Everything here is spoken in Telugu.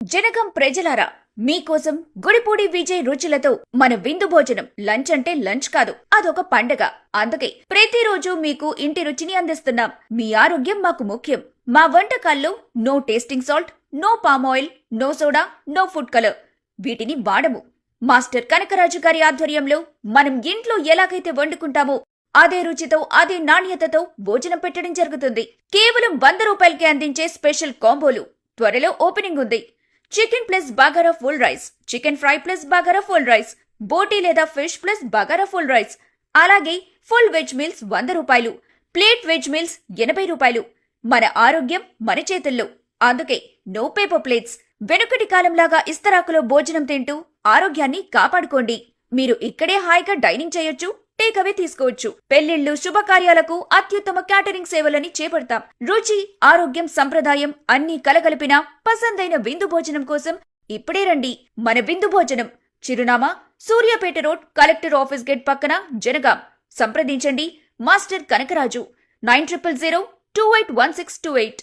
జనగం ప్రజలారా, మీకోసం గుడిపూడి విజయ్ రుచులతో మన విందు భోజనం. లంచ్ అంటే లంచ్ కాదు, అదొక పండగ. అందుకే ప్రతిరోజు మీకు ఇంటి రుచిని అందిస్తున్నాం. మీ ఆరోగ్యం మాకు ముఖ్యం. మా వంటకాల్లో no tasting salt, no palm oil, no soda, no food colour. వీటిని వాడము. మాస్టర్ కనకరాజు గారి ఆధ్వర్యంలో మనం ఇంట్లో ఎలాగైతే వండుకుంటామో అదే రుచితో, అదే నాణ్యతతో భోజనం పెట్టడం జరుగుతుంది. కేవలం 100 రూపాయలకే అందించే స్పెషల్ కాంబోలు త్వరలో ఓపెనింగ్ ఉంది. Chicken plus bagara full rice, chicken fry plus bagara full rice, boti లేదా fish plus bagara full rice, అలాగే ఫుల్ వెజ్ మీల్స్ 100 రూపాయలు, ప్లేట్ వెజ్ మీల్స్ 80 రూపాయలు. మన ఆరోగ్యం మన చేతుల్లో. అందుకే నో పేపర్ ప్లేట్స్. వెనుకటి కాలంలాగా ఇస్తరాకులో భోజనం తింటూ ఆరోగ్యాన్ని కాపాడుకోండి. మీరు ఇక్కడే హాయిగా డైనింగ్ చేయొచ్చు, టేక్ అవే తీసుకోవచ్చు. పెళ్లిళ్లు, శుభకార్యాలకు అత్యుత్తమ క్యాటరింగ్ సేవలని చేపడతాం. రుచి, ఆరోగ్యం, సంప్రదాయం అన్నీ కలగలిపిన పసందైన విందు భోజనం కోసం ఇప్పుడే రండి. మన విందు భోజనం. చిరునామా Suryapet road, collector office gate పక్కన, జనగాం. సంప్రదించండి మాస్టర్ కనకరాజు 9000 281628.